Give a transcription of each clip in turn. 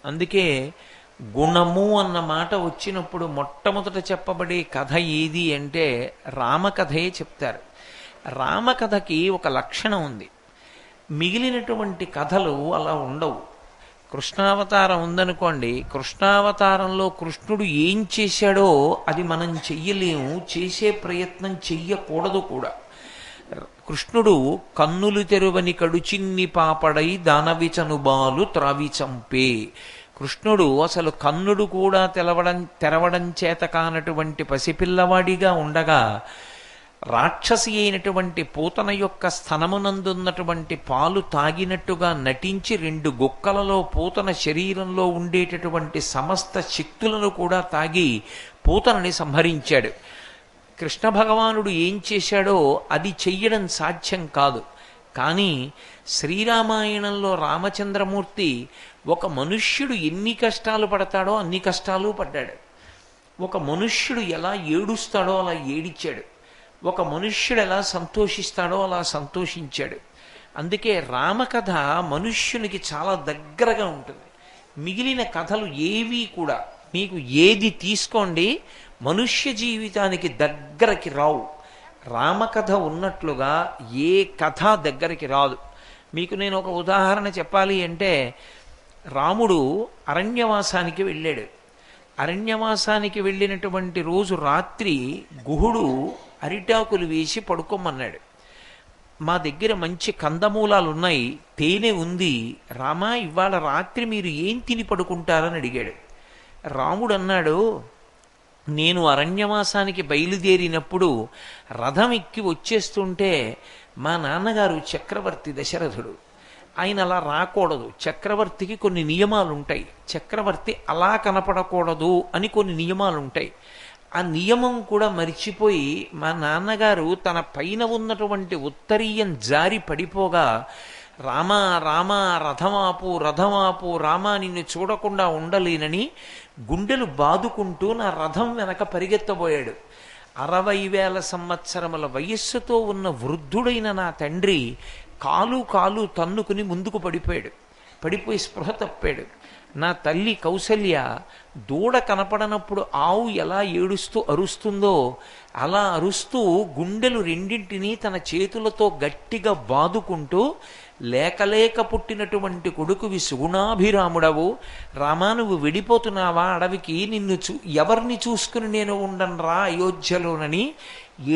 అందుకే గుణము అన్న మాట వచ్చినప్పుడు మొట్టమొదట చెప్పబడే కథ ఏది అంటే రామకథయే చెప్తారు. రామకథకి ఒక లక్షణం ఉంది. మిగిలినటువంటి కథలు అలా ఉండవు. కృష్ణావతారం ఉందనుకోండి, కృష్ణావతారంలో కృష్ణుడు ఏం చేశాడో అది మనం చెయ్యలేము, చేసే ప్రయత్నం చెయ్యకూడదు కూడా. కృష్ణుడు కన్నులు తెరువని కడుచిన్ని పాపడై దానవిచనుబాలు త్రావి చంపే. కృష్ణుడు అసలు కన్నుడు కూడా తెరవడం చేత కానటువంటి పసిపిల్లవాడిగా ఉండగా రాక్షసి అయినటువంటి పూతన యొక్క స్తనమునందున్నటువంటి పాలు తాగినట్టుగా నటించి 2 గుక్కలలో పూతన శరీరంలో ఉండేటటువంటి సమస్త శక్తులను కూడా తాగి పూతనని సంహరించాడు. కృష్ణ భగవానుడు ఏం చేశాడో అది చెయ్యడం సాధ్యం కాదు. కానీ శ్రీరామాయణంలో రామచంద్రమూర్తి ఒక మనుష్యుడు ఎన్ని కష్టాలు పడతాడో అన్ని కష్టాలు పడ్డాడు. ఒక మనుష్యుడు ఎలా ఏడుస్తాడో అలా ఏడిచాడు. ఒక మనుష్యుడు ఎలా సంతోషిస్తాడో అలా సంతోషించాడు. అందుకే రామకథ మనుష్యునికి చాలా దగ్గరగా ఉంటుంది. మిగిలిన కథలు ఏవీ కూడా మీకు ఏది తీసుకోండి మనుష్య జీవితానికి దగ్గరకి రావు. రామకథ ఉన్నట్లుగా ఏ కథ దగ్గరికి రాదు. మీకు నేను ఒక ఉదాహరణ చెప్పాలి అంటే, రాముడు అరణ్యవాసానికి వెళ్ళాడు. అరణ్యవాసానికి వెళ్ళినటువంటి రోజు రాత్రి గుహుడు అరిటాకులు వేసి పడుకోమన్నాడు. మా దగ్గర మంచి కందమూలాలు ఉన్నాయి, తేనె ఉంది, రామా ఇవాళ రాత్రి మీరు ఏం తిని పడుకుంటారని అడిగాడు. రాముడు అన్నాడు, నేను అరణ్యవాసానికి బయలుదేరినప్పుడు రథం ఎక్కి వచ్చేస్తుంటే మా నాన్నగారు చక్రవర్తి దశరథుడు, ఆయన అలా రాకూడదు, చక్రవర్తికి కొన్ని నియమాలు ఉంటాయి, చక్రవర్తి అలా కనపడకూడదు అని కొన్ని నియమాలు ఉంటాయి. ఆ నియమం కూడా మరిచిపోయి మా నాన్నగారు తన పైన ఉన్నటువంటి ఉత్తరీయం జారి పడిపోగా రామా రామా రథమాపు రథమాపు రామా నిన్ను చూడకుండా ఉండలేనని గుండెలు బాదుకుంటూ నా రథం వెనక పరిగెత్తబోయాడు. 60,000 సంవత్సరముల వయస్సుతో ఉన్న వృద్ధుడైన నా తండ్రి కాలు కాలు తన్నుకుని ముందుకు పడిపోయి స్పృహ తప్పాడు. నా తల్లి కౌసల్య దూడ కనపడనప్పుడు ఆవు ఎలా ఏడుస్తూ అరుస్తుందో అలా అరుస్తూ గుండెలు రెండింటినీ తన చేతులతో గట్టిగా బాదుకుంటూ లేకలేక పుట్టినటువంటి కొడుకువి సుగుణాభిరాముడవు, రామా నువ్వు విడిపోతున్నావా అడవికి, నిన్ను ఎవరిని చూసుకుని నేను ఉండనురా అయోధ్యలోనని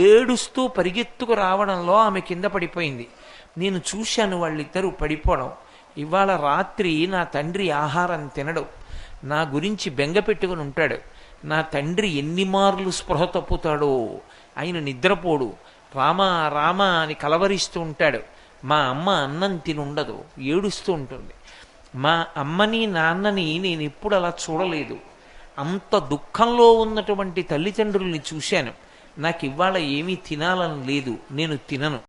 ఏడుస్తూ పరిగెత్తుకు రావడంలో ఆమె కింద పడిపోయింది. నేను చూశాను వాళ్ళిద్దరూ పడిపోవడం. ఇవాళ రాత్రి నా తండ్రి ఆహారం తినడు, నా గురించి బెంగ పెట్టుకుని ఉంటాడు, నా తండ్రి ఎన్ని మార్లు స్పృహ తప్పుతాడో, ఆయన నిద్రపోడు, రామా రామా అని కలవరిస్తూ ఉంటాడు. మా అమ్మ అన్నం తినుండదు, ఏడుస్తూ ఉంటుంది. మా అమ్మని నాన్నని నేను ఎప్పుడు అలా చూడలేదు. అంత దుఃఖంలో ఉన్నటువంటి తల్లిదండ్రుల్ని చూశాను. నాకు ఇవాళ ఏమీ తినాలని లేదు, నేను తినను.